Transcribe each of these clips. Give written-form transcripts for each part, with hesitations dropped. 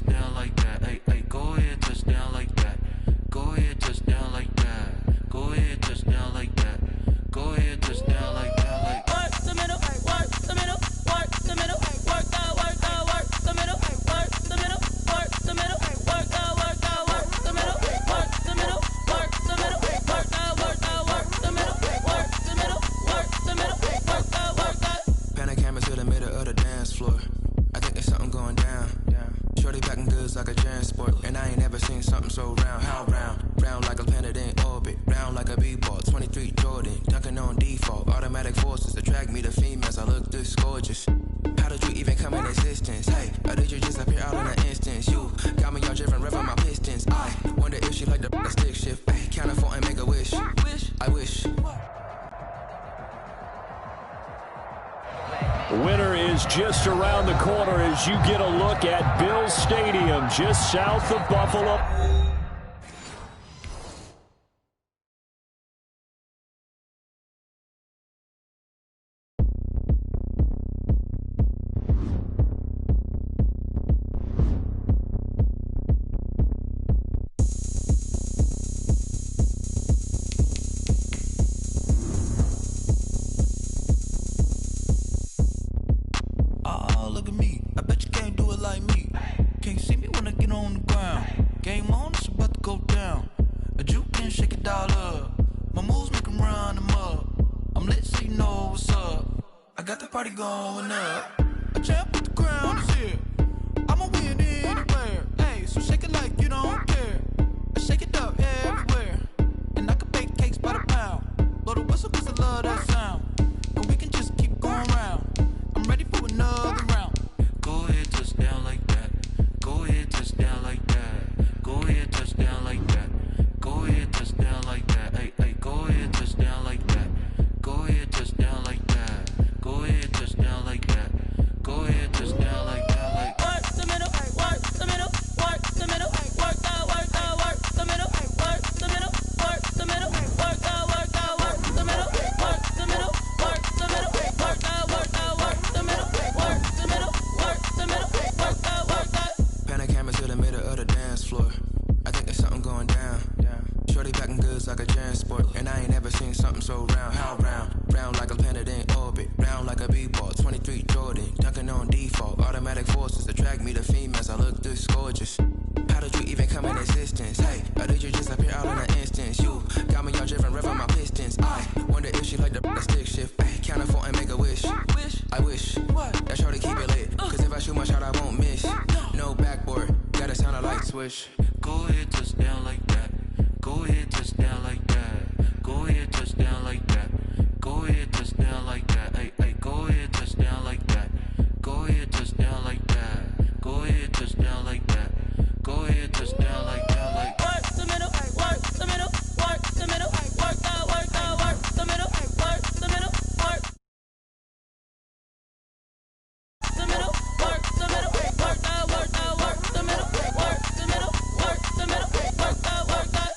touchdown like that. Hey, hey, go ahead, touchdown like that. Go ahead, touchdown like that. Go ahead, touchdown like that. Go ahead, touchdown like that. Like work the middle, work the middle, work the middle, work out, work out, work the middle, work the middle, work the middle, work out, work out, work the middle, work the middle, work the middle, work out, work out, work the middle, work the middle, work the middle, work out, work out. Pan the camera to the middle of the dance floor. I think there's something going down. Shorty packing goods like a transport, and I ain't never seen something so round. How round? Round like a planet in orbit, round like a b-ball. 23 Jordan, dunking on default. Automatic forces attract me to females. I look this gorgeous. How did you even come in existence? Hey, or did you just appear out in an instance? You got me all driven, revving my pistons. I wonder if she like the stick shift. Hey, count it 4 and make a wish. I wish. The winner is just around the corner as you get a look at Bills Stadium, just south of Buffalo. look at me. I bet you can't do it like me. Can't see me when I get on the ground. Game on, it's about to go down. A juke and shake it all up. My moves make them run them up. I'm lit so you know what's up. I got the party going up. A champ with the crown is here. I'ma win anywhere. Hey, so shake it like you don't care. I shake it up everywhere. And I can bake cakes by the pound. Blow the whistle cause I love that sound. And we can just keep going round. I'm ready for another round. Go ahead, touchdown like that. Go ahead, touchdown like that. Go ahead, touchdown like that. Go ahead, touchdown like that. Hey, hey, go ahead, touchdown like that. Go ahead, touchdown like that. Go ahead, touchdown like that. Go ahead, touchdown like that. Like work the middle, work the middle, work the middle, work out, work out, work the middle, work the middle, work the middle, work out, work out, work the middle, work the middle, work the middle, work out, work out, work the middle, work the middle, work the middle, work out, work out. Pan the camera to the middle of the dance floor. I think there's something going down. Shorty packing goods like a transport, and I ain't never seen something so round. How round? Round like a planet in orbit, round like a b-ball. 23 Jordan, dunking on default. Automatic forces attract me to females. I look this gorgeous. How did you even come in existence? Hey, or did you just appear out in an instance? You got me all driven, revving my pistons. I wonder if she like the stick shift. Hey, count it 4 and make a wish. I wish that shorty keep it lit, cause if I shoot my shot I won't miss. No backboard, gotta sound a light switch. go ahead, touchdown like that. Go ahead, touchdown like that. Go ahead, touchdown like that. Go ahead, touchdown like that. Hey, hey, go ahead, touchdown like that. Go ahead, touchdown like that. Go ahead, touchdown like that. Go ahead, touchdown like that. Like work the middle, work the middle, work the middle, work out, work out, work the middle, work the middle, work the middle, work the middle, work out, work out, work the middle, work the middle, work the middle, work out, work out.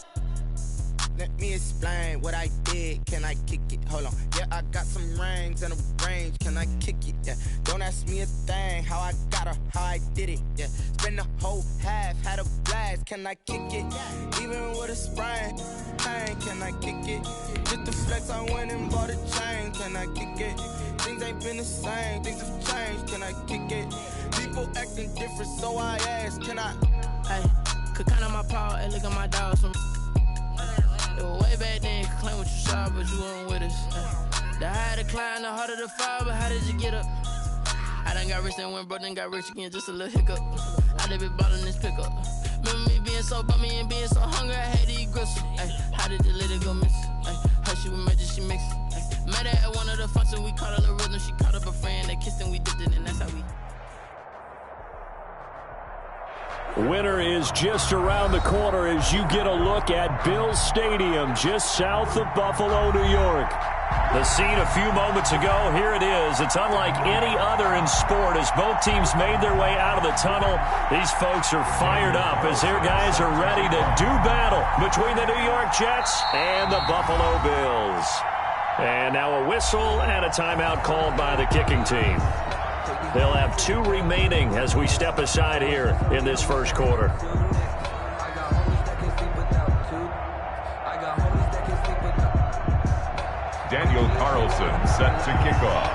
Let me explain what I did. Can I kick it? Hold on. Yeah, I got some rings and a range. Can I kick it? Yeah. Don't ask me a thing. How I got her, how I did it. Yeah. Spend the whole half, had a blast. Can I kick it? Even with a sprain. Pain, can I kick it? Just the flex, I went and bought a chain. Can I kick it? Things ain't been the same. Things have changed. Can I kick it? People acting different, so I ask. Can I? Hey, could count on my power and look at my dogs from. It was way back then, you could claim what you saw, but you weren't with us. The higher the climb, the harder the fall, but how did you get up? I done got rich, then went broke, then got rich again, just a little hiccup. I done been ballin' this pickup. Remember me being so bummy and being so hungry, I had to eat gristle. Ay, how did the lady go miss? Ay, how she was magic, she mixed. Met her at one of the functions, we caught a little rhythm, she caught up a friend, they kissed and we dipped it, and that's how we. The winner is just around the corner as you get a look at Bills Stadium, just south of Buffalo, New York. The scene a few moments ago, here it is. It's unlike any other in sport as both teams made their way out of the tunnel. These folks are fired up as their guys are ready to do battle between the New York Jets and the Buffalo Bills. And now a whistle and a timeout called by the kicking team. They'll have 2 remaining as we step aside here in this first quarter. Daniel Carlson set to kick off.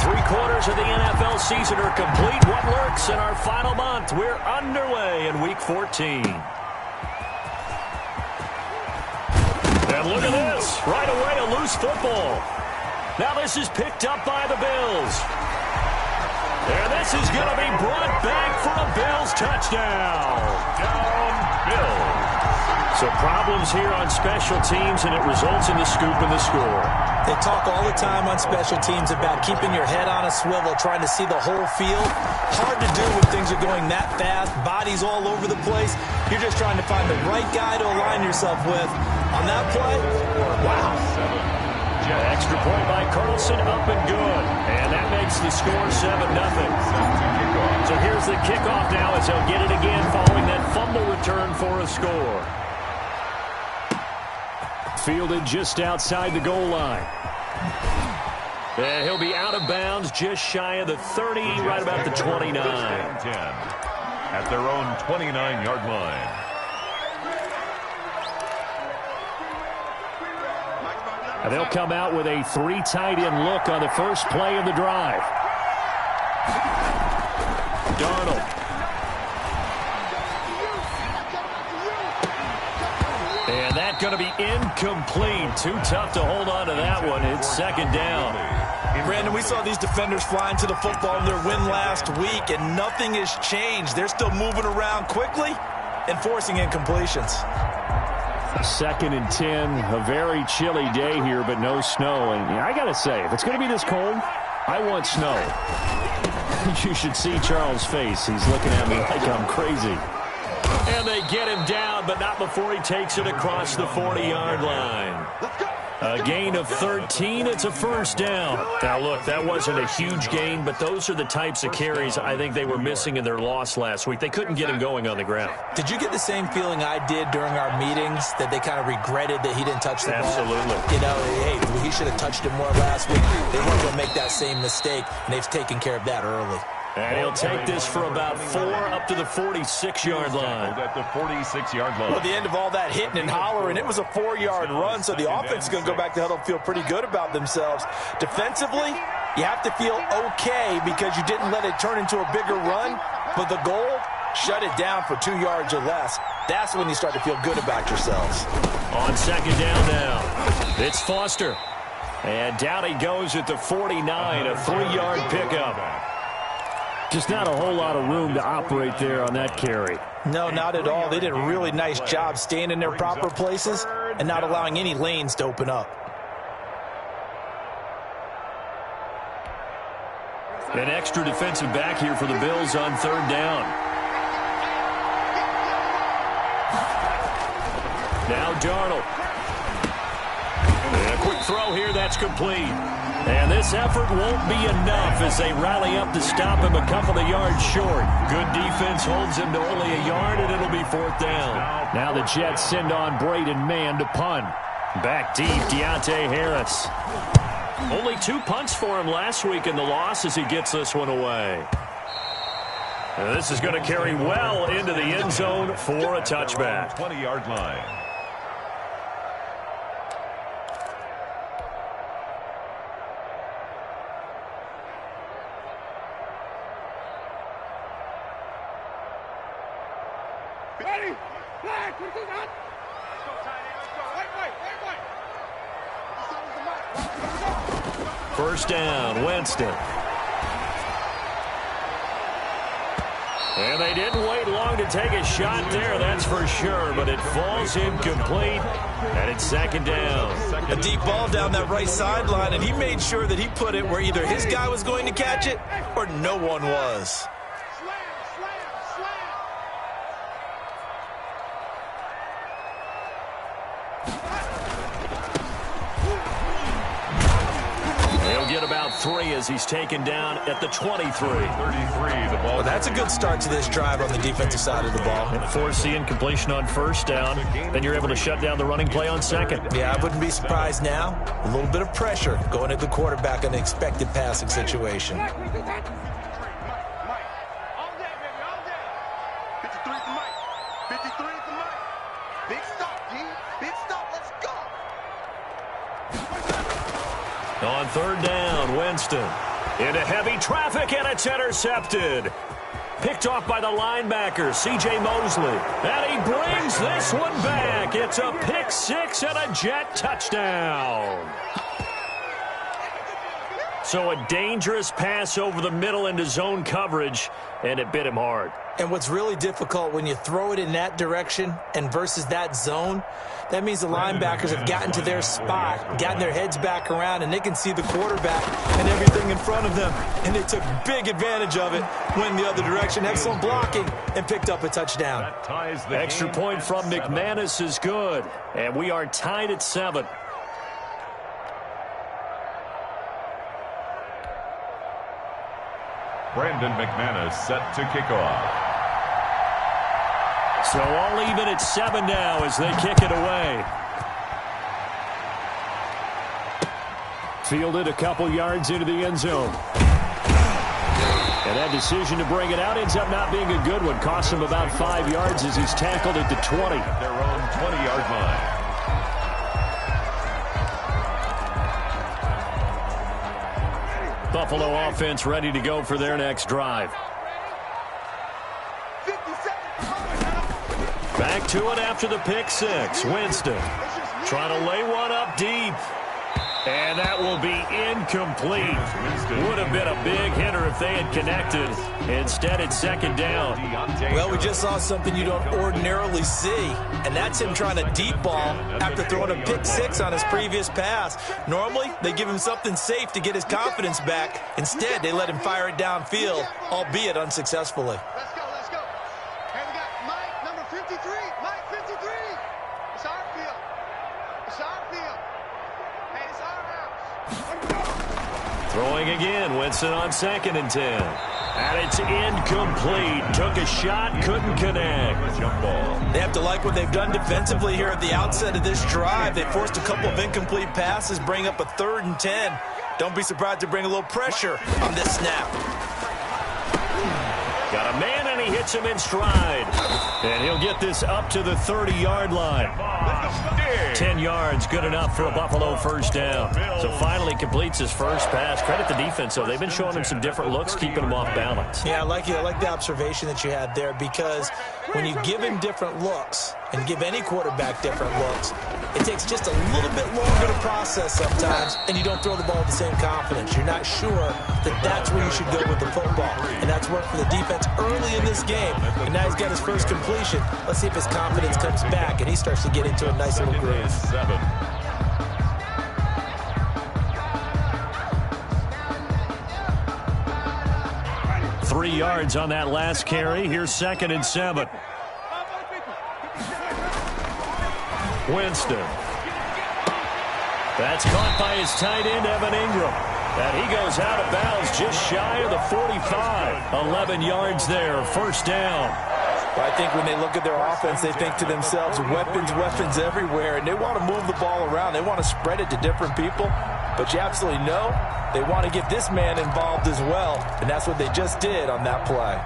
3 quarters of the NFL season are complete. What lurks in our final month? We're underway in Week 14. And look at this. Right away, a loose football. Now this is picked up by the Bills. And this is going to be brought back for a Bills touchdown. Down Bills. So problems here on special teams, and it results in the scoop and the score. They talk all the time on special teams about keeping your head on a swivel, trying to see the whole field. Hard to do when things are going that fast, bodies all over the place. You're just trying to find the right guy to align yourself with. On that play, wow. Extra point by Carlson, up and good. And that makes the score 7-0. So here's the kickoff now as they'll get it again following that fumble return for a score. Fielded just outside the goal line. And he'll be out of bounds just shy of the 30, right about the 29. 10 at their own 29-yard line. And they'll come out with a 3 tight end look on the first play of the drive. Darnold. And that's going to be incomplete. Too tough to hold on to that one. It's second down. Brandon, we saw these defenders flying to the football in their win last week, and nothing has changed. They're still moving around quickly and forcing incompletions. 2nd and 10, a very chilly day here, but no snow. And I got to say, if it's going to be this cold, I want snow. You should see Charles' face. He's looking at me like I'm crazy. And they get him down, but not before he takes it across the 40-yard line. A gain of 13. It's a first down. Now, look, that wasn't a huge gain, but those are the types of carries I think they were missing in their loss last week. They couldn't get him going on the ground. Did you get the same feeling I did during our meetings, that they kind of regretted that he didn't touch the ball? Absolutely. You know, hey, he should have touched it more last week. They weren't going to make that same mistake, and they've taken care of that early. And he'll take this for about 4 up to the 46-yard line. At the 46-yard line. Well, at the end of all that hitting and hollering, it was a 4-yard run, so the offense is going to go back to huddle and feel pretty good about themselves. Defensively, you have to feel okay because you didn't let it turn into a bigger run, but the goal, shut it down for 2 yards or less. That's when you start to feel good about yourselves. On second down now, it's Foster. And down he goes at the 49, a 3-yard pickup. Just not a whole lot of room to operate there on that carry. No, not at all. They did a really nice job staying in their proper places and not allowing any lanes to open up. An extra defensive back here for the Bills on 3rd down. Now Darnold. And a quick throw here, that's complete. And this effort won't be enough as they rally up to stop him a couple of yards short. Good defense holds him to only a yard, and it'll be 4th down. Now the Jets send on Braden Mann to punt. Back deep, Deontay Harris. Only 2 punts for him last week in the loss as he gets this one away. And this is going to carry well into the end zone for a touchback. 20-yard line. First down, Winston. And they didn't wait long to take a shot there, that's for sure, but it falls incomplete, and it's 2nd down. A deep ball down that right sideline, and he made sure that he put it where either his guy was going to catch it or no one was. He'll get about 3 as he's taken down at the 23. 33, the ball. Well, That's a good start to this drive on the defensive side of the ball. And force the incompletion on first down. Then you're able to shut down the running play on second. Yeah, I wouldn't be surprised now. A little bit of pressure going at the quarterback in an expected passing situation. On third down, Winston into heavy traffic, and it's intercepted. Picked off by the linebacker, C.J. Mosley. And he brings this one back. It's a pick six and a Jet touchdown. So a dangerous pass over the middle into zone coverage, and it bit him hard. And what's really difficult when you throw it in that direction and versus that zone, that means the linebackers have gotten to their spot, gotten their heads back around, and they can see the quarterback and everything in front of them. And they took big advantage of it, went the other direction. Excellent blocking, and picked up a touchdown. Extra point from McManus is good, and we are tied at 7. Brandon McManus set to kick off. So all even at 7 now as they kick it away. Fielded a couple yards into the end zone. And that decision to bring it out ends up not being a good one. Costs him about 5 yards as he's tackled at the 20. At their own 20-yard line. Buffalo offense ready to go for their next drive. Back to it after the pick six. Winston trying to lay one up deep. And that will be incomplete. Would have been a big hitter if they had connected. Instead, it's second down. Well, we just saw something you don't ordinarily see, and that's him trying to deep ball after throwing a pick six on his previous pass. Normally, they give him something safe to get his confidence back. Instead, they let him fire it downfield, albeit unsuccessfully. Let's go, let's go. Hey, we got Mike, number 53. Mike, 53. It's our field. It's our field. Hey, it's our house. Throwing again, Winston on 2nd and 10. And it's incomplete. Took a shot, couldn't connect. Jump ball. They have to like what they've done defensively here at the outset of this drive. They forced a couple of incomplete passes, bring up a 3rd and 10. Don't be surprised to bring a little pressure on this snap. Got a man, and he hits him in stride. And he'll get this up to the 30-yard line. 10 yards, good enough for a Buffalo first down. So finally completes his first pass. Credit the defense, though. They've been showing him some different looks, keeping him off balance. Yeah, I like the observation that you had there, because when you give him different looks and give any quarterback different looks, it takes just a little bit longer to process sometimes, and you don't throw the ball with the same confidence. You're not sure that that's where you should go with the football. And that's worked for the defense early in this game. And now he's got his first completion. Let's see if his confidence comes back and he starts to get into a nice little groove. 7. Three yards on that last carry. Here's 2nd and 7. Winston. That's caught by his tight end, Evan Ingram. And he goes out of bounds just shy of the 45. 11 yards there, first down. Well, I think when they look at their offense, they think to themselves, weapons, weapons everywhere, and they want to move the ball around. They want to spread it to different people, but you absolutely know they want to get this man involved as well, and that's what they just did on that play.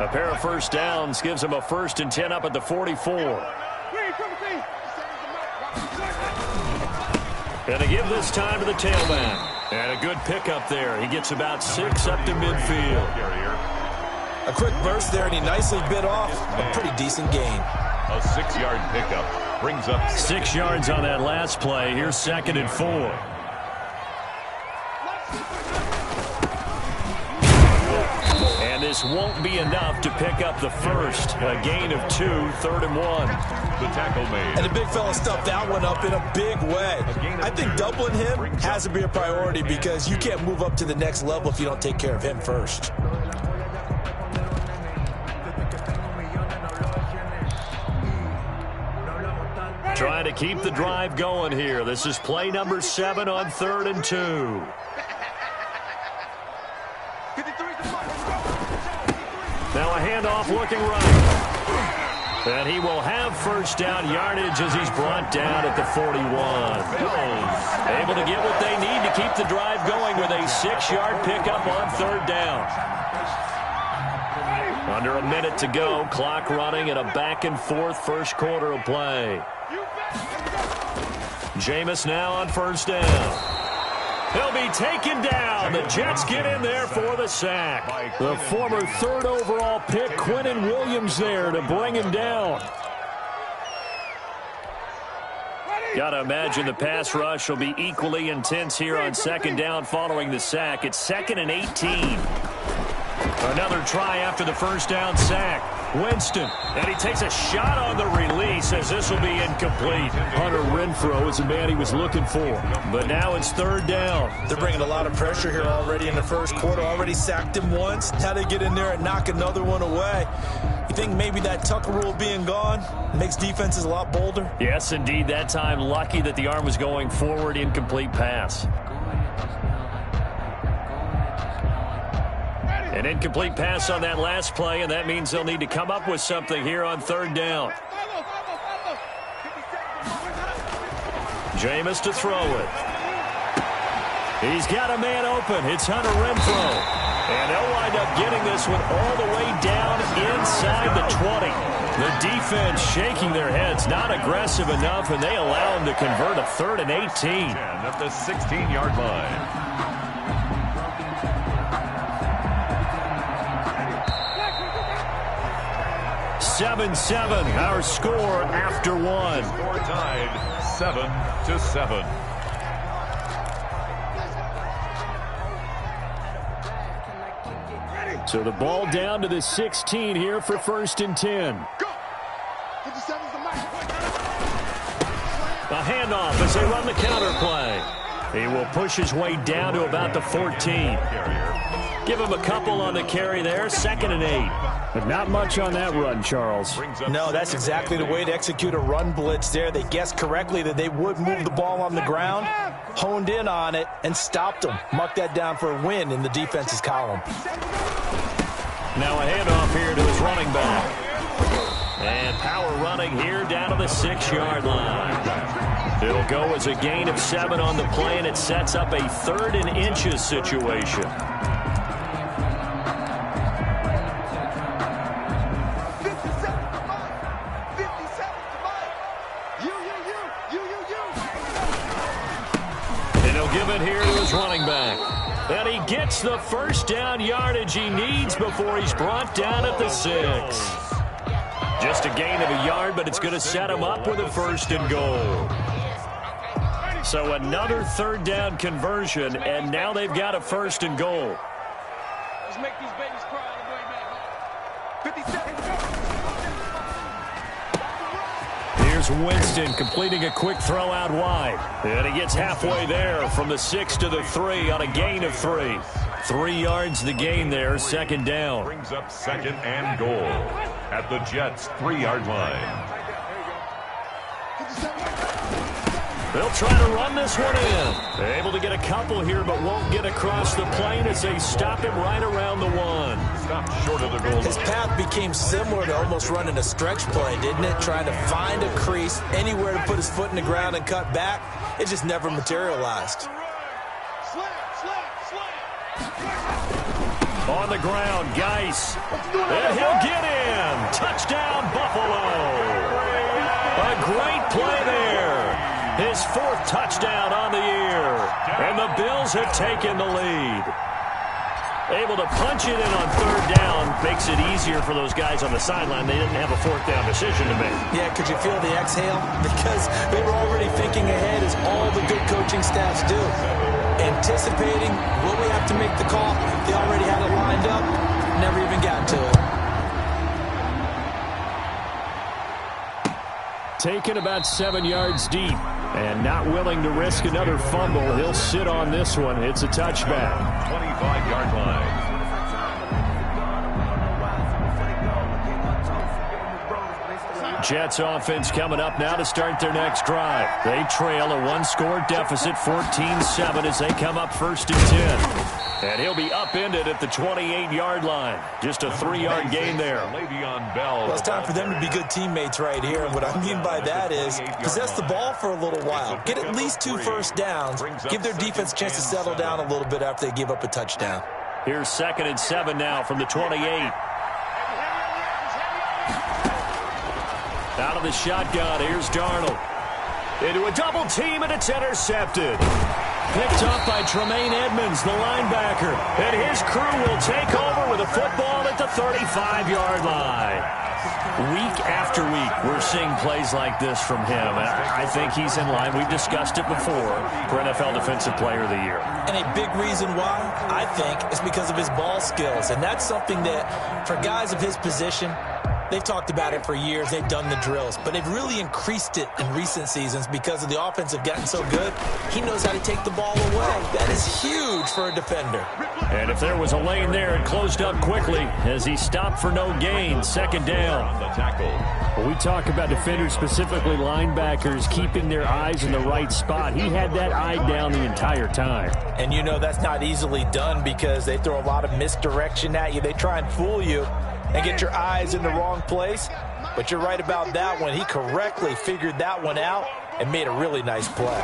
A pair of first downs gives them a 1st and 10 up at the 44. And to give this time to the tailback. And a good pickup there. He gets about 6 up to midfield. A quick burst there, and he nicely bit off a pretty decent gain. A 6-yard pickup brings up 6 yards on that last play. Here's 2nd and 4. And this won't be enough to pick up the first. A gain of 2, 3rd and 1. the tackle made. And the big fella stuffed that one up in a big way. I think doubling him has to be a priority, because you can't move up to the next level if you don't take care of him first. Trying to keep the drive going here. This is play number 7 on 3rd and 2. Now a handoff looking right. And he will have first down yardage as he's brought down at the 41. Able to get what they need to keep the drive going with a 6-yard pickup on third down. Under a minute to go. Clock running at a back-and-forth first quarter of play. Jameis now on first down. He'll be taken down. The Jets get in there for the sack. The former 3rd overall pick, Quinnen Williams, there to bring him down. Got to imagine the pass rush will be equally intense here on second down following the sack. It's 2nd and 18. Another try after the first down sack. Winston, and he takes a shot on the release as this will be incomplete. Hunter Renfrow is the man he was looking for. But now it's third down. They're bringing a lot of pressure here already in the first quarter. Already sacked him once. Now they get in there and knock another one away. You think maybe that Tucker rule being gone makes defenses a lot bolder? Yes, indeed. That time lucky that the arm was going forward. Incomplete pass. An incomplete pass on that last play, and that means they'll need to come up with something here on third down. Jameis to throw it. He's got a man open. It's Hunter Renfrow. And they'll wind up getting this one all the way down inside the 20. The defense shaking their heads, not aggressive enough, and they allow him to convert a 3rd and 18. At the 16-yard line. 7-7, our score after one. Score tied 7-7. So the ball down to the 16 here for 1st and 10. A handoff as they run the counter play. He will push his way down to about the 14. Give him a couple on the carry there, 2nd and 8. But not much on that run, Charles. No, that's exactly the way to execute a run blitz there. They guessed correctly that they would move the ball on the ground, honed in on it, and stopped them. Mark that down for a win in the defense's column. Now a handoff here to his running back. And power running here down to the 6-yard line. It'll go as a gain of 7 on the play, and it sets up a 3rd and inches situation. Here to his running back. And he gets the first down yardage he needs before he's brought down at the 6. Just a gain of a yard, but it's going to set him up with a 1st and goal. So another 3rd down conversion, and now they've got a 1st and goal. Let's make these babies cry on the way back home. 50 seconds. Here's Winston completing a quick throw out wide. And he gets halfway there from the 6 to the 3 on a gain of 3. 3 yards the gain there, 2nd down. Brings up 2nd and goal at the Jets' 3-yard line. They'll try to run this one in. They're able to get a couple here, but won't get across the plane as they stop him right around the 1. Stopped short of the goal. His path became similar to almost running a stretch play, didn't it? Trying to find a crease, anywhere to put his foot in the ground and cut back. It just never materialized. On the ground, Geis. And he'll get in. Touchdown, Buffalo. A great play there. His 4th touchdown on the year. And the Bills have taken the lead. Able to punch it in on 3rd down. Makes it easier for those guys on the sideline. They didn't have a 4th down decision to make. Yeah, could you feel the exhale? Because they were already thinking ahead, as all the good coaching staffs do. Anticipating, will we have to make the call? They already had it lined up. Never even got to it. Taken about 7 yards deep. And not willing to risk another fumble. He'll sit on this one. It's a touchback. 25-yard line. Jets offense coming up now to start their next drive. They trail a 1-score deficit, 14-7, as they come up 1st and 10. And he'll be upended at the 28-yard line. Just a 3-yard gain there. Well, it's time for them to be good teammates right here. And what I mean by that is possess the ball for a little while. Get at least 2 first downs. Give their defense a chance to settle down a little bit after they give up a touchdown. Here's 2nd and 7 now from the 28. Out of the shotgun, here's Darnold. Into a double team, and it's intercepted. Picked up by Tremaine Edmonds, the linebacker. And his crew will take over with a football at the 35-yard line. Week after week, we're seeing plays like this from him. And I think he's in line. We've discussed it before for NFL Defensive Player of the Year. And a big reason why, I think, is because of his ball skills. And that's something that, for guys of his position, they've talked about it for years. They've done the drills. But they've really increased it in recent seasons because of the offense have gotten so good. He knows how to take the ball away. That is huge for a defender. And if there was a lane there, it closed up quickly as he stopped for no gain. 2nd down. When we talk about defenders, specifically linebackers, keeping their eyes in the right spot, he had that eye down the entire time. And you know that's not easily done because they throw a lot of misdirection at you. They try and fool you and get your eyes in the wrong place. But you're right about that one. He correctly figured that one out and made a really nice play.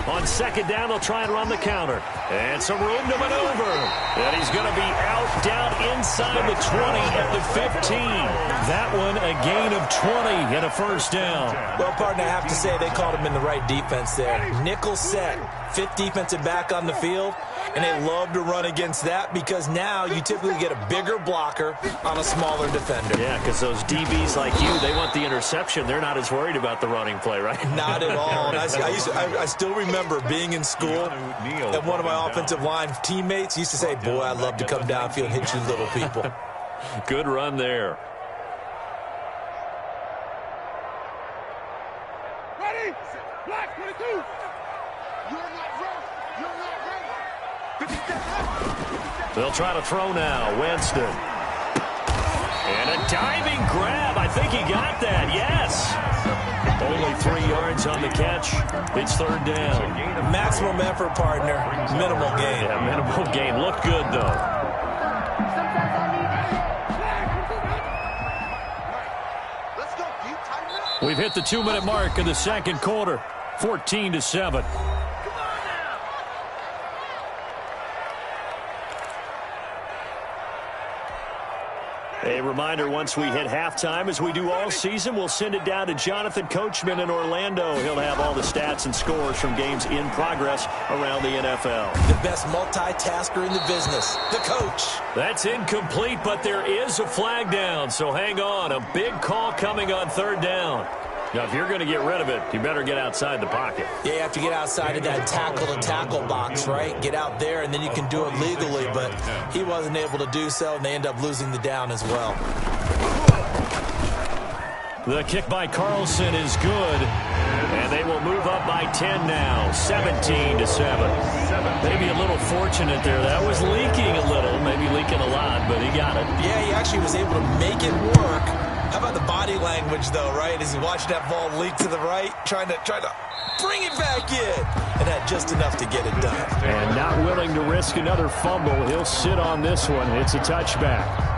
On 2nd down, they'll try and run the counter. And some room to maneuver. And he's going to be out down inside the 20 at the 15. That one a gain of 20 and a 1st down. Well, partner, I have to say they called him in the right defense there. Nickel set, 5th defensive back on the field. And they love to run against that because now you typically get a bigger blocker on a smaller defender. Yeah, because those DBs like you, they want the interception. They're not as worried about the running play, right? Not at all. And I still remember being in school, and one of my offensive line teammates used to say, boy, I'd love to come downfield and hit you little people. Good run there. Ready? Black 22. You're not ready. You're not ready. 50 steps left. They'll try to throw now. Winston. And a diving grab. I think he got that. Yes. Only 3 yards on the catch. It's 3rd down. Maximum effort, partner. Minimal gain. Yeah, minimal gain. Looked good, though. Let's go deep, tight. We've hit the 2-minute mark in the 2nd quarter. 14-7. A reminder, once we hit halftime, as we do all season, we'll send it down to Jonathan Coachman in Orlando. He'll have all the stats and scores from games in progress around the NFL. The best multitasker in the business, the coach. That's incomplete, but there is a flag down, so hang on. A big call coming on 3rd down. Now, if you're going to get rid of it, you better get outside the pocket. Yeah, you have to get outside of that tackle-to-tackle box, right? Get out there, and then you can do it legally, but he wasn't able to do so, and they end up losing the down as well. The kick by Carlson is good, and they will move up by 10 now, 17-7. Maybe a little fortunate there. That was leaking a little, maybe leaking a lot, but he got it. Yeah, he actually was able to make it work. How about the body language, though, right? As he watched that ball leak to the right, trying to bring it back in, and had just enough to get it done. And not willing to risk another fumble. He'll sit on this one. It's a touchback.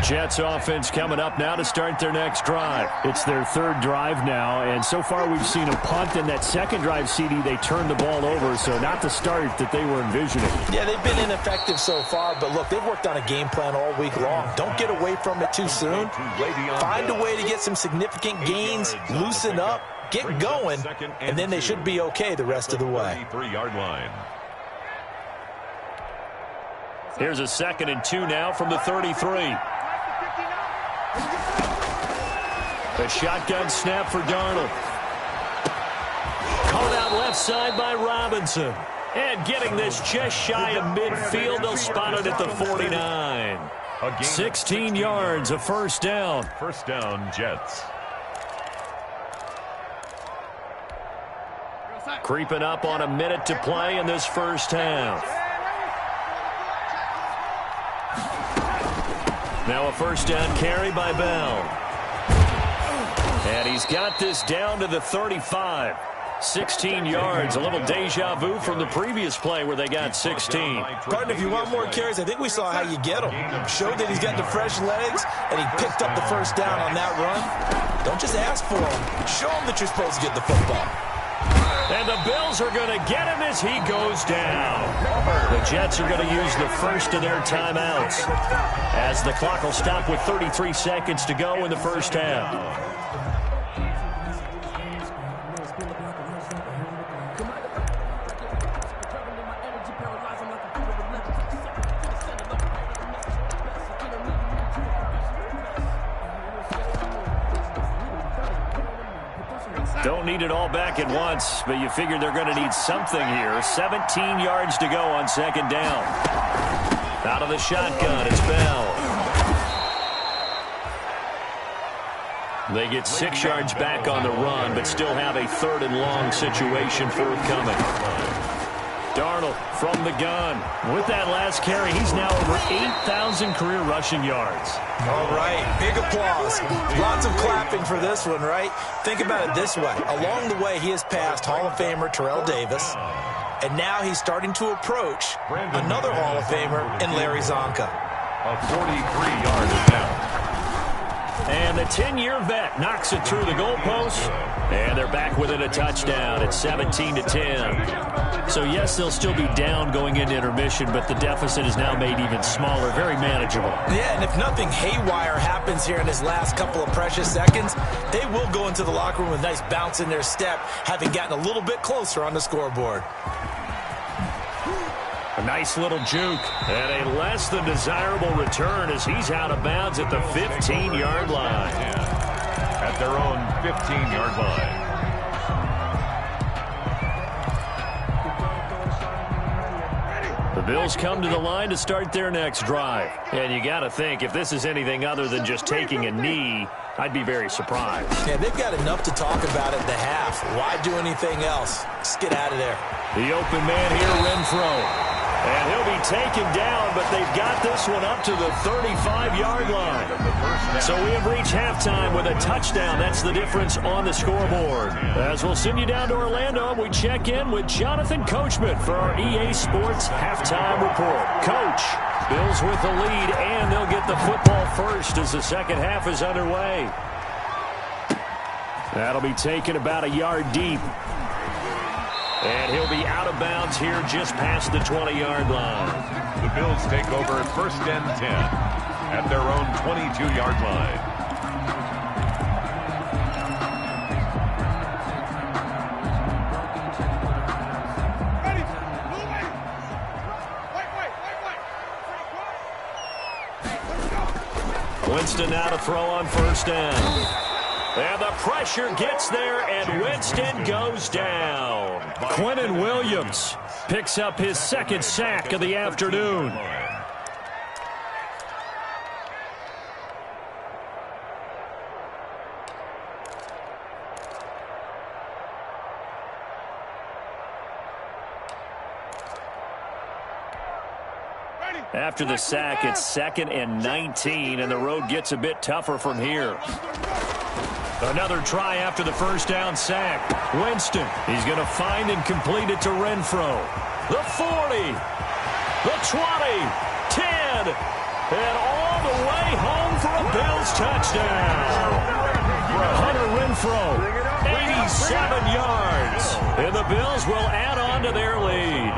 Jets offense coming up now to start their next drive. It's their 3rd drive now, and so far we've seen a punt. In that 2nd drive, CD, they turned the ball over, so not the start that they were envisioning. Yeah, they've been ineffective so far, but look, they've worked on a game plan all week long. Don't get away from it too soon. Find a way to get some significant gains, loosen up, get going, and then they should be okay the rest of the way. Here's a 2nd and 2 now from the 33. A shotgun snap for Darnold. Called out left side by Robinson. And getting this just shy of midfield, they'll spot it at the 49. 16 yards, a 1st down. 1st down, Jets. Creeping up on a minute to play in this first half. Now a first down carry by Bell. And he's got this down to the 35. 16 yards, a little deja vu from the previous play where they got 16. Pardon, if you want more carries, I think we saw how you get them. Showed that he's got the fresh legs, and he picked up the first down on that run. Don't just ask for them. Show him that you're supposed to get the football. And the Bills are going to get him as he goes down. The Jets are going to use the first of their timeouts as the clock will stop with 33 seconds to go in the first half. Don't need it all back at once, but you figure they're going to need something here. 17 yards to go on second down. Out of the shotgun, it's Bell. They get 6 yards back on the run, but still have a 3rd and long situation forthcoming. Darnold from the gun. With that last carry, he's now over 8,000 career rushing yards. All right, big applause. Lots of clapping for this one, right? Think about it this way. Along the way, he has passed Hall of Famer Terrell Davis, and now he's starting to approach another Hall of Famer in Larry Zonka. A 43-yard attempt. And the 10-year vet knocks it through the goalpost, and they're back within a touchdown at 17-10. So, yes, they'll still be down going into intermission, but the deficit is now made even smaller, very manageable. Yeah, and if nothing haywire happens here in his last couple of precious seconds, they will go into the locker room with a nice bounce in their step, having gotten a little bit closer on the scoreboard. A nice little juke and a less than desirable return as he's out of bounds at the 15-yard line. At their own 15-yard line. The Bills come to the line to start their next drive. And you got to think, if this is anything other than just taking a knee, I'd be very surprised. Yeah, they've got enough to talk about at the half. Why do anything else? Just get out of there. The open man here, Renfro. And he'll be taken down, but they've got this one up to the 35-yard line. So we have reached halftime with a touchdown. That's the difference on the scoreboard. As we'll send you down to Orlando, we check in with Jonathan Coachman for our EA Sports Halftime Report. Coach, Bills with the lead, and they'll get the football first as the second half is underway. That'll be taken about a yard deep. And he'll be out of bounds here just past the 20-yard line. The Bills take over first and 10 at their own 22-yard line. Winston now to throw on first down. And the pressure gets there, and Winston goes down. Quinnen Williams picks up his second sack of the afternoon. After the sack, it's 2nd and 19, and the road gets a bit tougher from here. Another try after the first down sack. Winston, he's going to find and complete it to Renfro. The 40, the 20, 10, and all the way home for a Bills touchdown. Hunter Renfro, 87 yards. And the Bills will add on to their lead.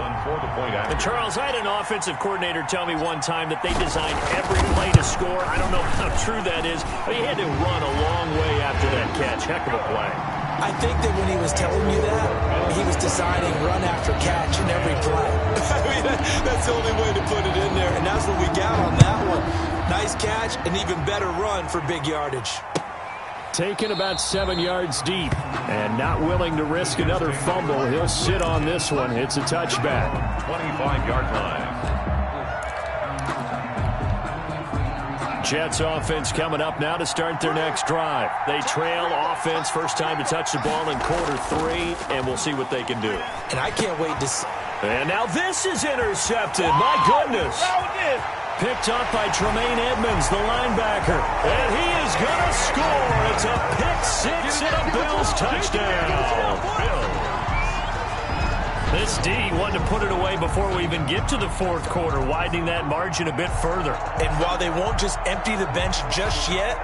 And Charles, I had an offensive coordinator tell me one time that they designed every play to score. I don't know how true that is, but he had to run a long way after that catch. Heck of a play. I think that when he was telling you that, he was designing run after catch in every play. I mean, that's the only way to put it in there, and that's what we got on that one. Nice catch, an even better run for big yardage. Taken about 7 yards deep and not willing to risk another fumble. He'll sit on this one. It's a touchback. 25-yard line. Jets offense coming up now to start their next drive. They trail offense, first time to touch the ball in quarter 3, and we'll see what they can do. And I can't wait to see. And now this is intercepted. My goodness. Picked up by Tremaine Edmonds, the linebacker. And he is going to score. It's a pick 6 and a Bills touchdown. This D wanted to put it away before we even get to the fourth quarter, widening that margin a bit further. And while they won't just empty the bench just yet,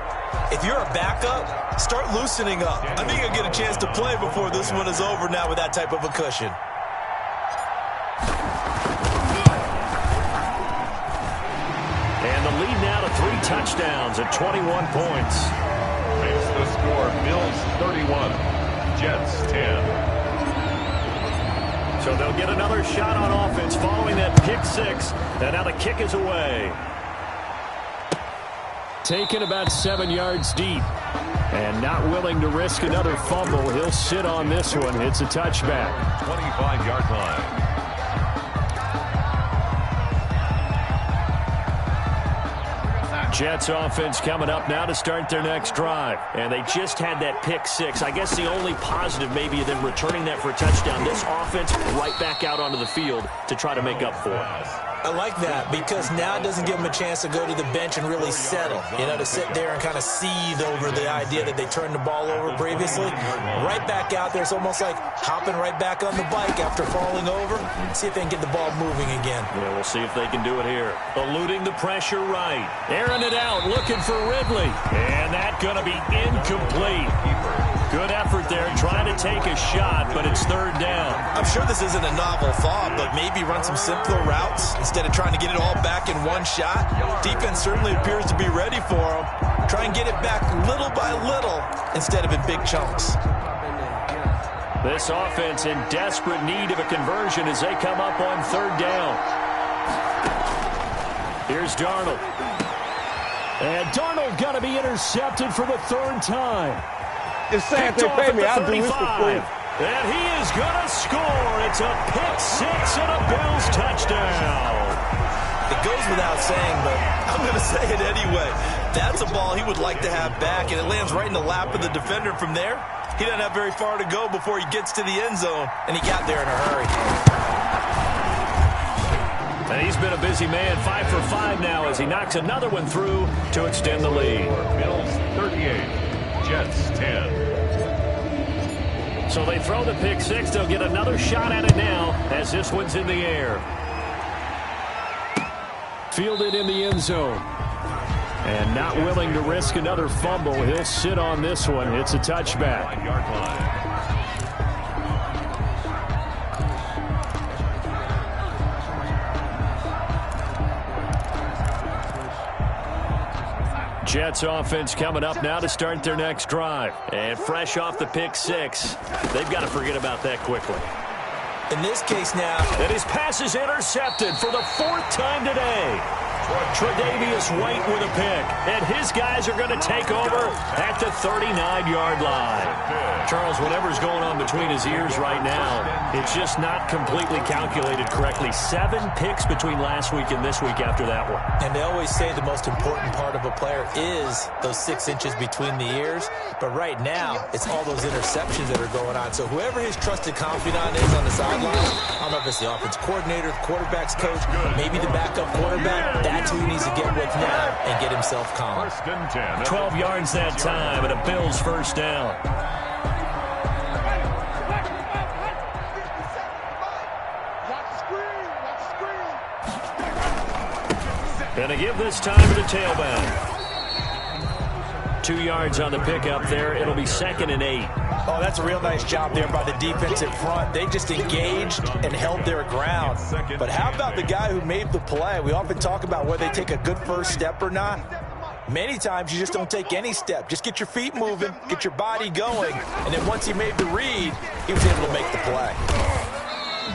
if you're a backup, start loosening up. I think you'll get a chance to play before this one is over now with that type of a cushion. And the lead now to 3 touchdowns at 21 points. Makes the score Bills 31, Jets 10. So they'll get another shot on offense following that pick 6. And now the kick is away. Taken about 7 yards deep. And not willing to risk another fumble. He'll sit on this one. It's a touchback. 25-yard line. Jets offense coming up now to start their next drive. And they just had that pick 6. I guess the only positive maybe of them returning that for a touchdown. This offense right back out onto the field to try to make up for it. I like that because now it doesn't give them a chance to go to the bench and really settle. You know, to sit there and kind of seethe over the idea that they turned the ball over previously. Right back out there. It's almost like hopping right back on the bike after falling over. See if they can get the ball moving again. Yeah, we'll see if they can do it here. Eluding the pressure right. Airing it out, looking for Ridley. And that's going to be incomplete. Good effort there, trying to take a shot, but it's third down. I'm sure this isn't a novel thought, but maybe run some simpler routes instead of trying to get it all back in one shot. Defense certainly appears to be ready for them. Try and get it back little by little instead of in big chunks. This offense in desperate need of a conversion as they come up on third down. Here's Darnold. And Darnold going to be intercepted for the third time. Just saying, if they pay me, I'll do this for free. And he is going to score. It's a pick 6 and a Bills touchdown. It goes without saying, but I'm going to say it anyway. That's a ball he would like to have back, and it lands right in the lap of the defender from there. He doesn't have very far to go before he gets to the end zone, and he got there in a hurry. And he's been a busy man, 5 for 5 now as he knocks another one through to extend the lead. Bills 38. Jets 10. So they throw the pick 6. They'll get another shot at it now as this one's in the air. Fielded in the end zone. And not willing to risk another fumble. He'll sit on this one. It's a touchback. 1-yard line. Jets offense coming up now to start their next drive. And fresh off the pick 6, they've got to forget about that quickly. In this case now. And his pass is intercepted for the 4th time today. Tre'Davious White with a pick. And his guys are going to take over at the 39-yard line. Charles, whatever's going on between his ears right now, it's just not completely calculated correctly. 7 picks between last week and this week after that one. And they always say the most important part of a player is those 6 inches between the ears. But right now, it's all those interceptions that are going on. So whoever his trusted confidant is on the sideline, I don't know if it's the offense coordinator, the quarterback's coach, maybe the backup quarterback, that's who he needs to get with now and get himself calm. 12 yards that time and a Bills first down. Gonna give this time to the tailback. 2 yards on the pickup there. It'll be 2nd and 8. Oh, that's a real nice job there by the defensive front. They just engaged and held their ground. But how about the guy who made the play? We often talk about whether they take a good first step or not. Many times you just don't take any step. Just get your feet moving, get your body going, and then once he made the read, he was able to make the play.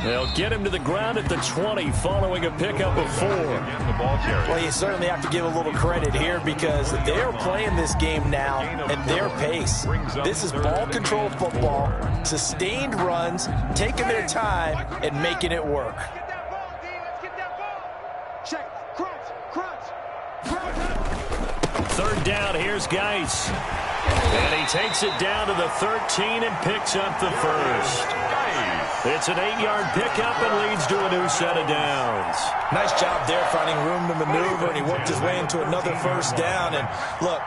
They'll get him to the ground at the 20 following a pickup of 4. Well, you certainly have to give a little credit here because they're playing this game now at their pace. This is ball control football, sustained runs, taking their time, and making it work. down. Here's Geis. And he takes it down to the 13 and picks up the first. It's an 8-yard pickup and leads to a new set of downs. Nice job there finding room to maneuver, and he worked his way into another first down. And look,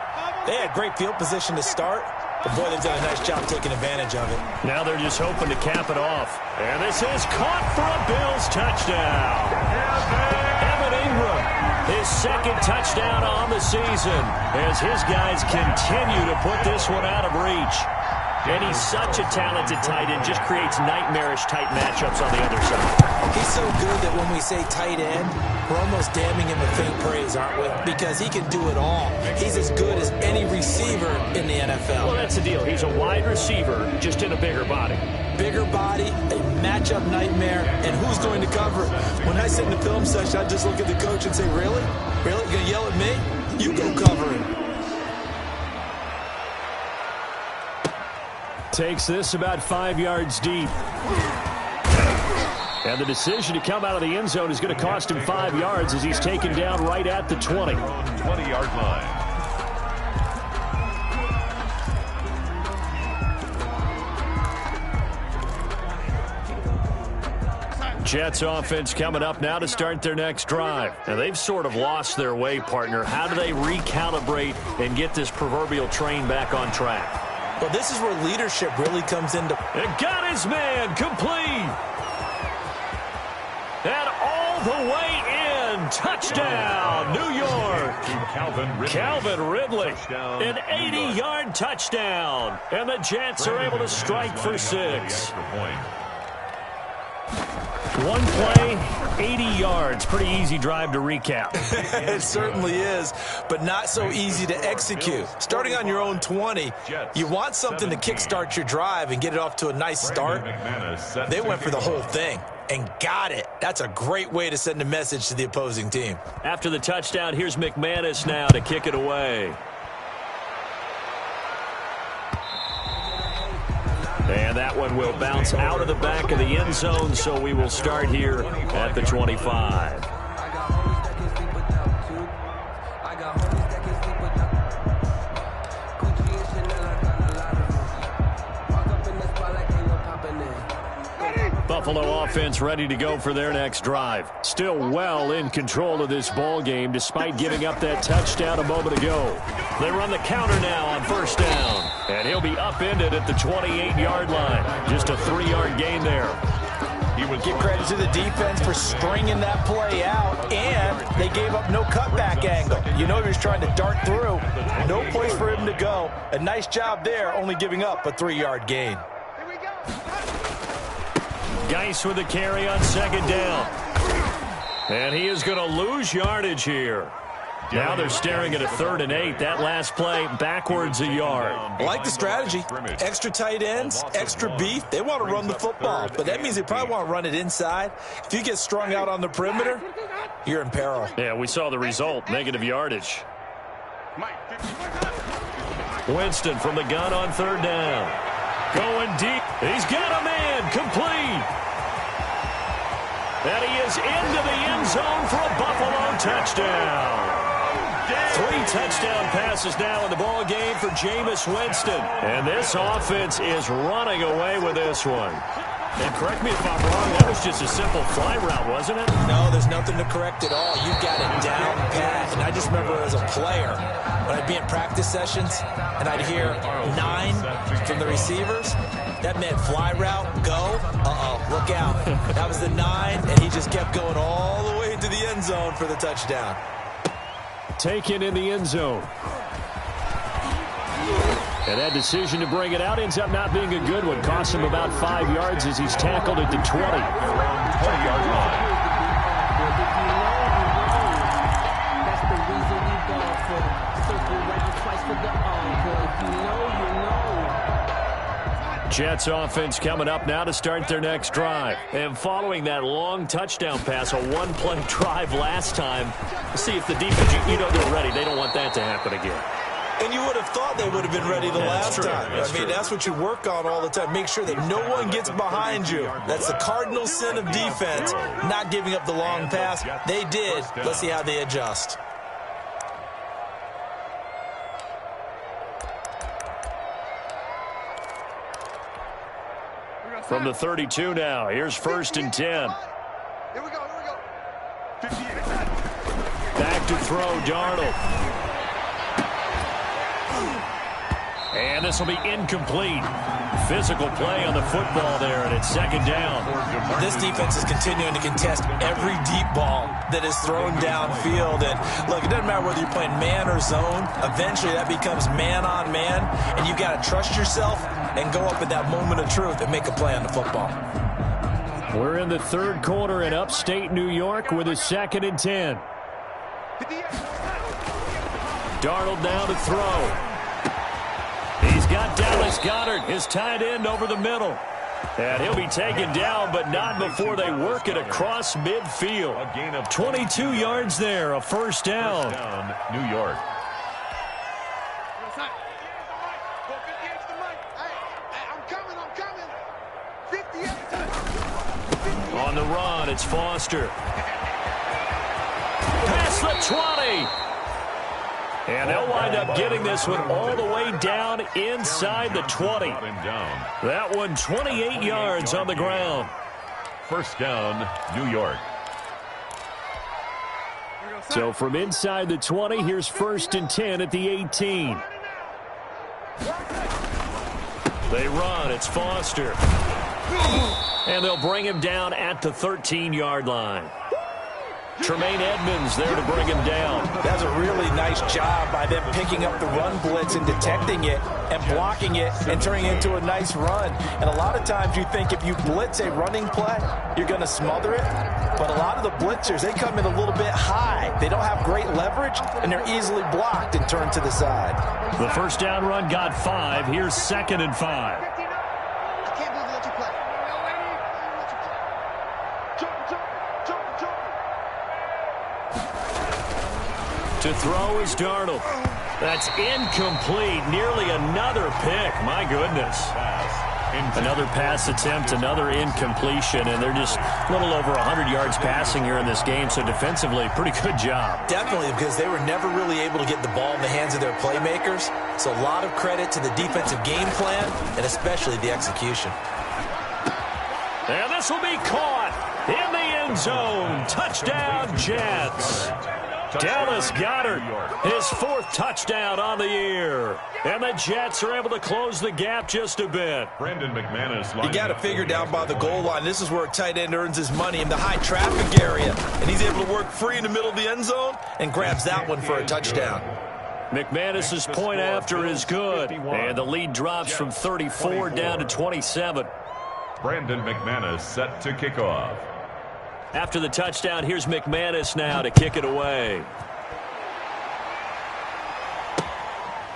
they had great field position to start, but boy, they've done a nice job taking advantage of it. Now they're just hoping to cap it off. And this is caught for a Bills touchdown. Evan Ingram, his second touchdown on the season, as his guys continue to put this one out of reach. And he's such a talented tight end, just creates nightmarish tight matchups on the other side. He's so good that when we say tight end, we're almost damning him with faint praise, aren't we? Because he can do it all. He's as good as any receiver in the NFL. Well, that's the deal. He's a wide receiver, just in a bigger body. Bigger body, a matchup nightmare, and who's going to cover it? When I sit in the film session, I just look at the coach and say, really? Really? You're going to yell at me? You go cover him. Takes this about 5 yards deep. And the decision to come out of the end zone is going to cost him 5 yards as he's taken down right at the 20. 20-yard line. Jets offense coming up now to start their next drive. And they've sort of lost their way, partner. How do they recalibrate and get this proverbial train back on track? Well, this is where leadership really comes into. And got his man complete. And all the way in. Touchdown, New York. Calvin Ridley. An 80-yard touchdown. And the Jets are able to strike for 6. One play, 80 yards. Pretty easy drive to recap. It certainly is, but not so easy to execute. Starting on your own 20, you want something to kickstart your drive and get it off to a nice start. They went for the whole thing and got it. That's a great way to send a message to the opposing team. After the touchdown, here's McManus now to kick it away. And that one will bounce out of the back of the end zone, so we will start here at the 25. Buffalo offense ready to go for their next drive. Still well in control of this ball game despite giving up that touchdown a moment ago. They run the counter now on first down. And he'll be upended at the 28-yard line. Just a 3-yard gain there. Give credit to the defense for stringing that play out, and they gave up no cutback angle. You know he was trying to dart through. No place for him to go. A nice job there, only giving up a 3-yard gain. Geis with the carry on second down. And he is going to lose yardage here. Now they're staring at a 3rd and 8. That last play backwards a yard. I like the strategy. Extra tight ends, extra beef. They want to run the football, but that means they probably want to run it inside. If you get strung out on the perimeter, you're in peril. Yeah, we saw the result, negative yardage. Winston from the gun on 3rd down. Going deep. He's got a man complete. And he is into the end zone for a Buffalo touchdown. 3 touchdown passes now in the ball game for Jameis Winston. And this offense is running away with this one. And correct me if I'm wrong, that was just a simple fly route, wasn't it? No, there's nothing to correct at all. You got it down pat. And I just remember as a player, when I'd be in practice sessions, and I'd hear 9 from the receivers, that meant fly route, go, look out. That was the 9, and he just kept going all the way into the end zone for the touchdown. Taken in the end zone. And that decision to bring it out ends up not being a good one. Cost him about 5 yards as he's tackled at the 20. 20-yard line. That's the reason we go for circle right twice for the encore. If you know, you know. Jets offense coming up now to start their next drive. And following that long touchdown pass, a one-play drive last time, see if the defense, you know they're ready. They don't want that to happen again. And you would have thought they would have been ready the last time. I mean, that's what you work on all the time. Make sure that no one gets behind you. That's the cardinal sin of defense, not giving up the long pass. They did. Let's see how they adjust. From the 32 now, here's 1st and 10. Here we go. Back to throw, Darnold. And this will be incomplete. Physical play on the football there, and it's 2nd down. This defense is continuing to contest every deep ball that is thrown downfield. And look, it doesn't matter whether you're playing man or zone. Eventually that becomes man on man, and you've got to trust yourself and go up at that moment of truth and make a play on the football. We're in the 3rd quarter in upstate New York with a 2nd and 10. Darnold now to throw. He's got Dallas Goedert, his tight end, over the middle. And he'll be taken down, but not before they work it across midfield. A gain of 22 yards there, a 1st down. First down, New York. On the run, it's Foster. Past the 20. And they'll wind up getting this one all the way down inside the 20. That one 28 yards on the ground. First down, New York. So from inside the 20, here's 1st and 10 at the 18. They run, it's Foster. And they'll bring him down at the 13-yard line. Tremaine Edmonds there to bring him down. That's a really nice job by them picking up the run blitz and detecting it and blocking it and turning it into a nice run. And a lot of times you think if you blitz a running play, you're going to smother it. But a lot of the blitzers, they come in a little bit high. They don't have great leverage, and they're easily blocked and turned to the side. The 1st down run got 5. Here's 2nd and 5. To throw is Darnold. That's incomplete. Nearly another pick. My goodness. Another pass attempt, another incompletion, and they're just a little over 100 yards passing here in this game, so defensively, pretty good job. Definitely, because they were never really able to get the ball in the hands of their playmakers, so a lot of credit to the defensive game plan, and especially the execution. And this will be caught in the end zone. Touchdown, Jets. Dallas Goedert, his 4th touchdown on the year. And the Jets are able to close the gap just a bit. Brandon McManus. You got to figure down by the goal line. This is where a tight end earns his money, in the high traffic area. And he's able to work free in the middle of the end zone and grabs that one for a touchdown. McManus's point after is good. And the lead drops from 34 down to 27. Brandon McManus set to kick off. After the touchdown, here's McManus now to kick it away.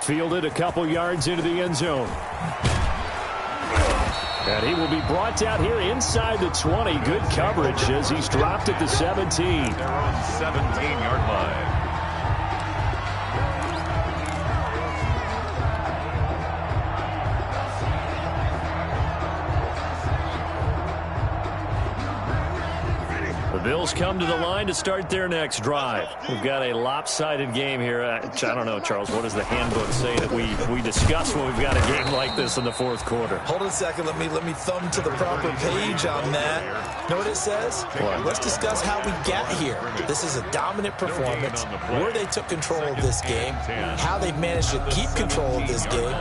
Fielded a couple yards into the end zone. And he will be brought down here inside the 20. Good coverage as he's dropped at the 17. They're on 17-yard line. The Bills come to the line to start their next drive. We've got a lopsided game here. I don't know, Charles, what does the handbook say that we discuss when we've got a game like this in the 4th quarter? Hold on a second. Let me thumb to the proper page on that. Know what it says? What? Let's discuss how we got here. This is a dominant performance, where they took control of this game, how they've managed to keep control of this game,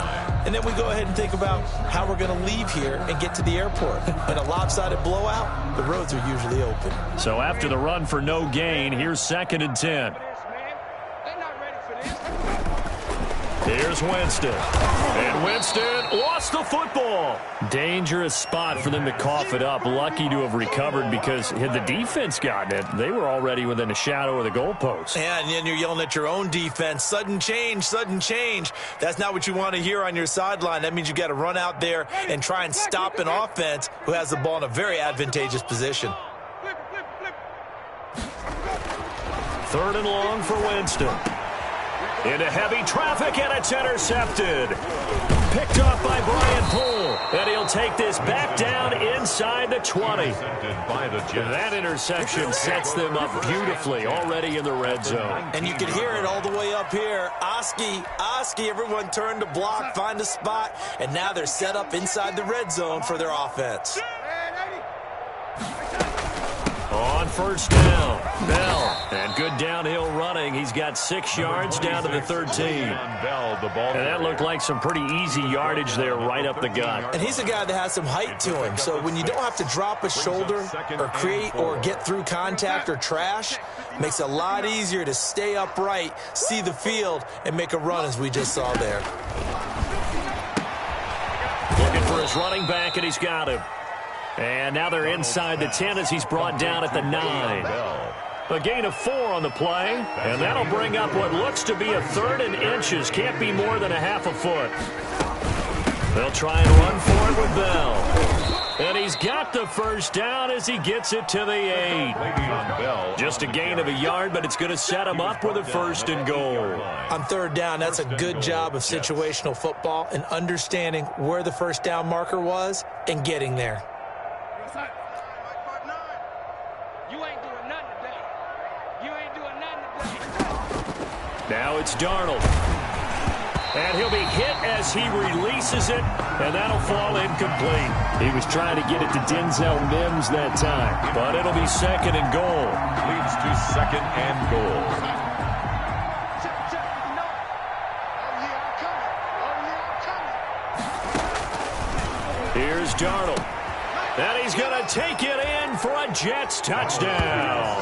and then we go ahead and think about how we're going to leave here and get to the airport. In a lopsided blowout, the roads are usually open. So after the run for no gain, here's 2nd and 10. Here's Winston. And Winston lost the football. Dangerous spot for them to cough it up. Lucky to have recovered, because had the defense gotten it, they were already within a shadow of the goalpost. Yeah, and then you're yelling at your own defense. Sudden change, sudden change. That's not what you want to hear on your sideline. That means you got to run out there and try and stop an offense who has the ball in a very advantageous position. 3rd and long for Winston. Into heavy traffic, and it's intercepted. picked off by Brian Poole. And he'll take this back down inside the 20. That interception sets them up beautifully already in the red zone. And you can hear it all the way up here. Oski, everyone turned to block, find a spot, and now they're set up inside the red zone for their offense. On first down, Bell. And good downhill running. He's got 6 yards down to the 13. And that looked like some pretty easy yardage there right up the gut. And he's a guy that has some height to him. So when you don't have to drop a shoulder or create or get through contact or trash, it makes it a lot easier to stay upright, see the field, and make a run as we just saw there. Looking for his running back, and he's got him. And now they're inside the 10 as he's brought down at the 9. A gain of 4 on the play, and that'll bring up what looks to be a 3rd and inches. Can't be more than a half a foot. They'll try and run for it with Bell. And he's got the first down as he gets it to the 8. Just a gain of a yard, but it's going to set him up with a 1st and goal. On 3rd down, that's a good job of situational football and understanding where the first down marker was and getting there. Now it's Darnold. And he'll be hit as he releases it, and that'll fall incomplete. He was trying to get it to Denzel Mims that time, but it'll be 2nd and goal. Leads to 2nd and goal. Here's Darnold. And he's going to take it in for a Jets touchdown.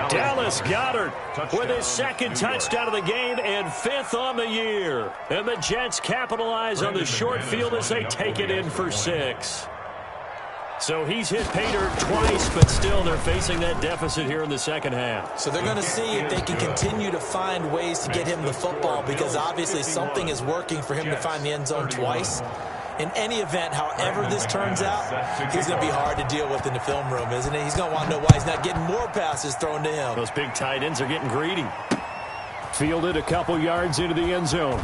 Dallas Goedert with his 2nd touchdown of the game and 5th on the year. And the Jets capitalize on the short field as they take it in for 6. So he's hit Pater twice, but still they're facing that deficit here in the 2nd half. So they're going to see if they can continue to find ways to get him the football, because obviously something is working for him to find the end zone twice. In any event, however this turns out, he's going to be hard to deal with in the film room, isn't he? He's going to want to know why he's not getting more passes thrown to him. Those big tight ends are getting greedy. Fielded a couple yards into the end zone.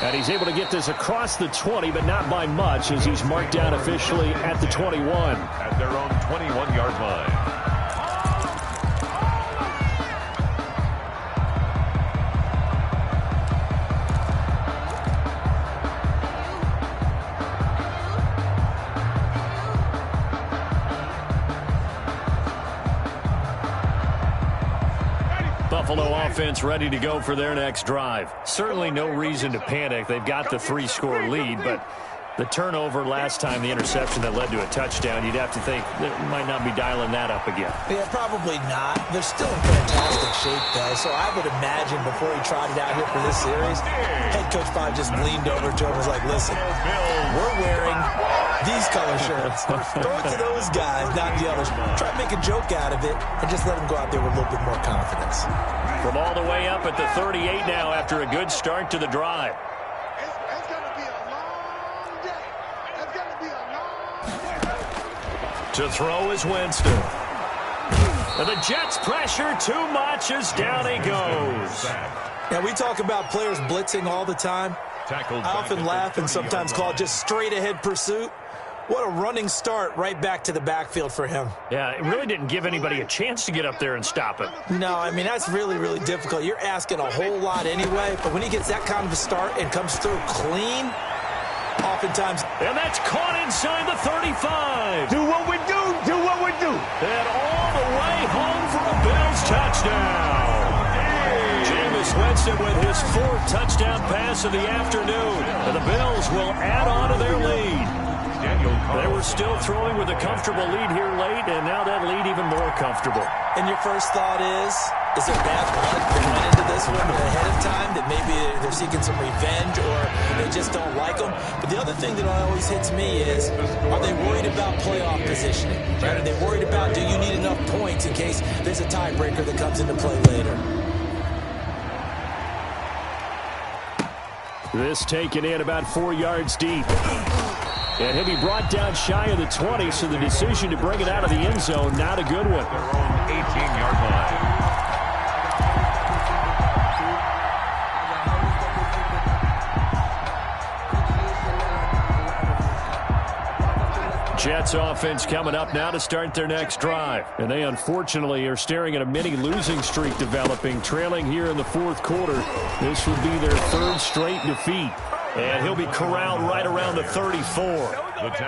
And he's able to get this across the 20, but not by much, as he's marked down officially at the 21. At their own 21-yard line. Buffalo offense ready to go for their next drive. Certainly no reason to panic. They've got the 3-score lead, but the turnover last time, the interception that led to a touchdown, you'd have to think they might not be dialing that up again. Yeah, probably not. They're still in fantastic shape, though, so I would imagine before he trotted out here for this series, head coach probably just leaned over to him and was like, listen, we're wearing these color shirts. Throw it to those guys, not the others. Try to make a joke out of it and just let them go out there with a little bit more confidence. From all the way up at the 38 now after a good start to the drive. It's going to be a long day. It's going to be a long day. To throw is Winston. And the Jets pressure too much as down he goes. Now, we talk about players blitzing all the time. I often laugh and sometimes call it just straight-ahead pursuit. What a running start right back to the backfield for him. Yeah, it really didn't give anybody a chance to get up there and stop it. No, I mean, that's really, really difficult. You're asking a whole lot anyway, but when he gets that kind of a start and comes through clean, oftentimes... And that's caught inside the 35. Do what we do. Do what we do. And all the way home for a Bills touchdown. Jameis Winston with his 4th touchdown pass of the afternoon. And the Bills will add on to their lead. They were still throwing with a comfortable lead here late, and now that lead even more comfortable. And your first thought is there bad blood that went into this one ahead of time, that maybe they're seeking some revenge or they just don't like them? But the other thing that always hits me is, are they worried about playoff positioning? Right? Are they worried about, do you need enough points in case there's a tiebreaker that comes into play later? This taken in about 4 yards deep. And he'll be brought down shy of the 20, so the decision to bring it out of the end zone, not a good one. 18-yard line. Jets offense coming up now to start their next drive. And they unfortunately are staring at a mini losing streak developing, trailing here in the fourth quarter. This would be their third straight defeat. And he'll be corralled right around the 34.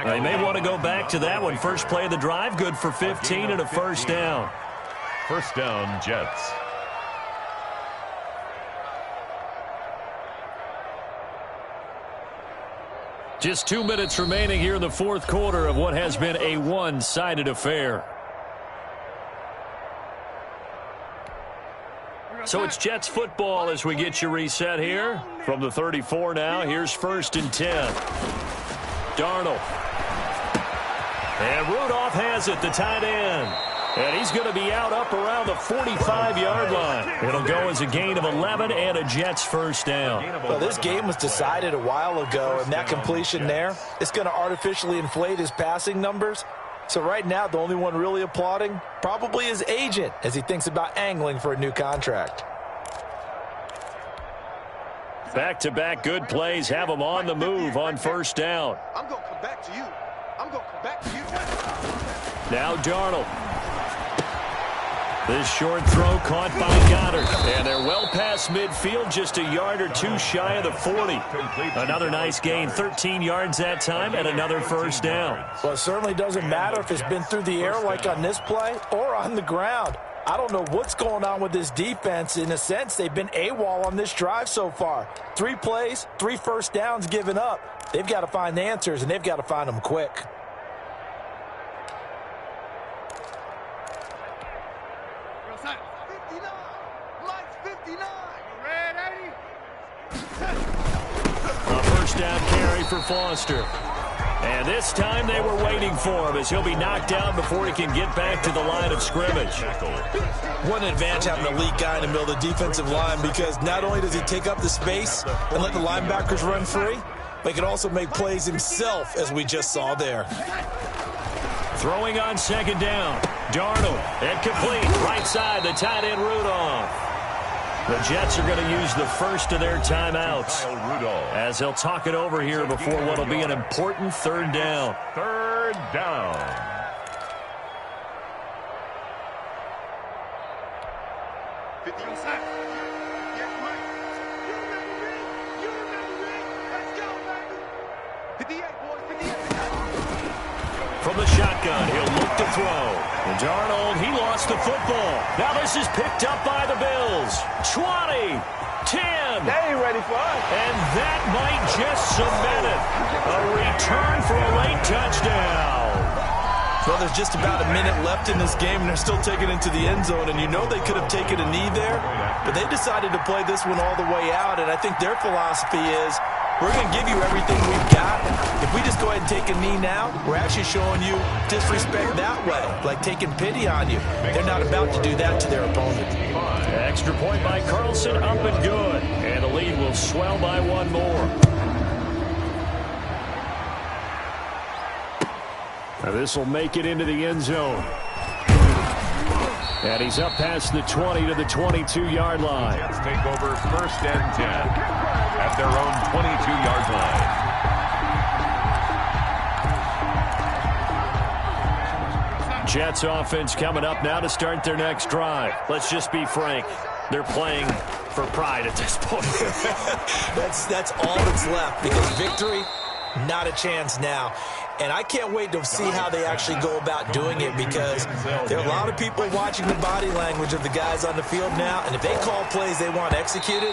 They may want to go back to that one. First play of the drive, good for 15 and a first down. First down, Jets. Just 2 minutes remaining here in the fourth quarter of what has been a one-sided affair. So it's Jets football as we get you reset here. From the 34 now, here's 1st and 10. Darnold. And Rudolph has it, the tight end. And he's going to be out up around the 45-yard line. It'll go as a gain of 11 and a Jets first down. Well, this game was decided a while ago, and that completion there, it's going to artificially inflate his passing numbers. So right now, the only one really applauding probably his agent as he thinks about angling for a new contract. Back-to-back good plays have him on the move on first down. I'm going to come back to you. I'm going to come back to you. Now Darnold. This short throw caught by Goddard. And they're well past midfield, just a yard or two shy of the 40. Another nice gain, 13 yards that time, and another first down. Well, it certainly doesn't matter if it's been through the air like on this play or on the ground. I don't know what's going on with this defense. In a sense, they've been AWOL on this drive so far. 3 plays, 3 first downs given up. They've got to find the answers, and they've got to find them quick. A first down carry for Foster. And this time they were waiting for him as he'll be knocked down before he can get back to the line of scrimmage. What an advantage having an elite guy in the middle of the defensive line, because not only does he take up the space and let the linebackers run free, but he can also make plays himself, as we just saw there. Throwing on second down. Darnold, and complete. Right side, the tight end Rudolph. The Jets are going to use the first of their timeouts as they'll talk it over here before what will be an important third down. Third down. From the shotgun, he'll look to throw. And Darnold, he lost the football. Now this is picked up by the Bills. 20, 10. They ain't ready for us. And that might just cement it. A return for a late touchdown. Well, there's just about a minute left in this game, and they're still taking it to the end zone. And you know they could have taken a knee there, but they decided to play this one all the way out. And I think their philosophy is, we're going to give you everything we've got. If we just go ahead and take a knee now, we're actually showing you disrespect that way, like taking pity on you. They're not about to do that to their opponent. Extra point by Carlson, up and good. And the lead will swell by one more. Now this will make it into the end zone. And he's up past the 20 to the 22-yard line. Jets take over 1st and 10 at their own 22-yard line. Jets offense coming up now to start their next drive. Let's just be frank. They're playing for pride at this point. That's all that's left, because victory, not a chance now. And I can't wait to see how they actually go about doing it, because there are a lot of people watching the body language of the guys on the field now, and if they call plays they want executed,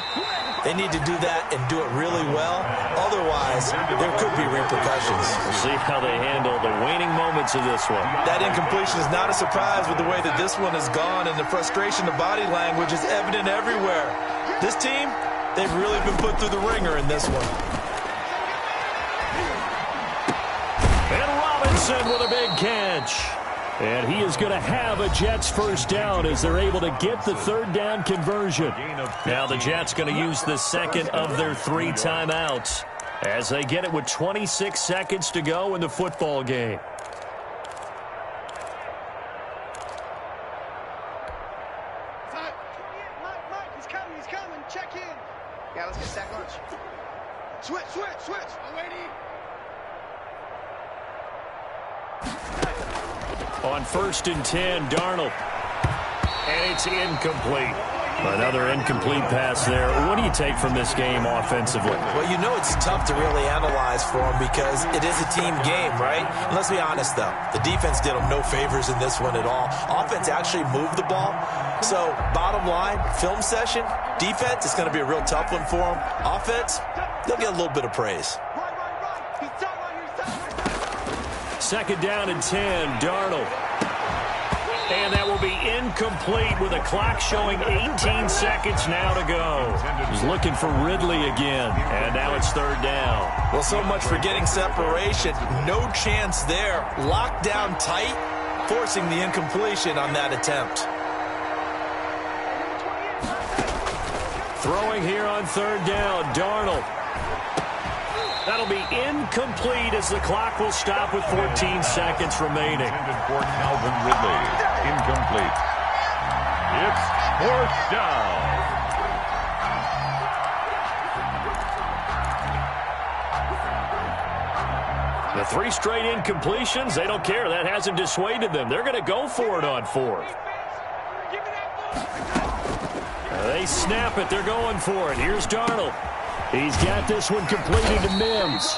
they need to do that and do it really well. Otherwise, there could be repercussions. We'll see how they handle the waning moments of this one. That incompletion is not a surprise with the way that this one has gone, and the frustration of body language is evident everywhere. This team, they've really been put through the ringer in this one. With a big catch. And he is going to have a Jets first down as they're able to get the third down conversion. Now the Jets going to use the second of their 3 timeouts as they get it with 26 seconds to go in the football game. Mike, he's coming. Check in. Yeah, let's get sack lunch. Switch. I'm waiting. On 1st and 10, Darnold. And it's incomplete. Another incomplete pass there. What do you take from this game offensively? Well, you know it's tough to really analyze for them because it is a team game, right? And let's be honest, though. The defense did them no favors in this one at all. Offense actually moved the ball. So, bottom line, film session, defense is going to be a real tough one for them. Offense, they'll get a little bit of praise. Second down and 10, Darnold. And that will be incomplete with a clock showing 18 seconds now to go. He's looking for Ridley again. And now it's 3rd down. Well, so much for getting separation. No chance there. Locked down tight, forcing the incompletion on that attempt. Throwing here on 3rd down, Darnold. That'll be incomplete as the clock will stop with 14 seconds remaining. For Calvin Ridley, incomplete. It's 4th down. The 3 straight incompletions, they don't care. That hasn't dissuaded them. They're going to go for it on 4th. They snap it. They're going for it. Here's Darnold. He's got this one completed to Mims.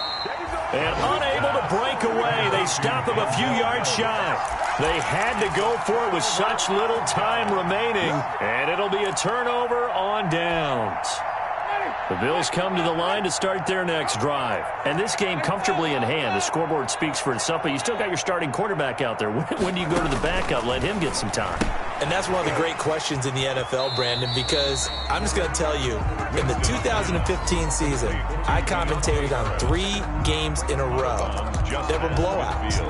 And unable to break away. They stop him a few yards shy. They had to go for it with such little time remaining. And it'll be a turnover on downs. The Bills come to the line to start their next drive. And this game comfortably in hand. The scoreboard speaks for itself, but you still got your starting quarterback out there. When do you go to the backup, let him get some time? And that's one of the great questions in the NFL, Brandon, because I'm just going to tell you, in the 2015 season, I commentated on 3 games in a row that were blowouts.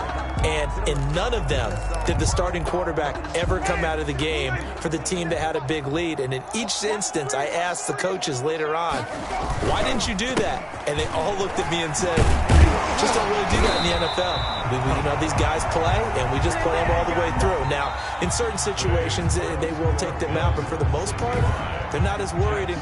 And in none of them did the starting quarterback ever come out of the game for the team that had a big lead. And in each instance, I asked the coaches later on, why didn't you do that? And they all looked at me and said, just don't really do that in the NFL. These guys play, and we just play them all the way through. Now, in certain situations, they will take them out, but for the most part, they're not as worried.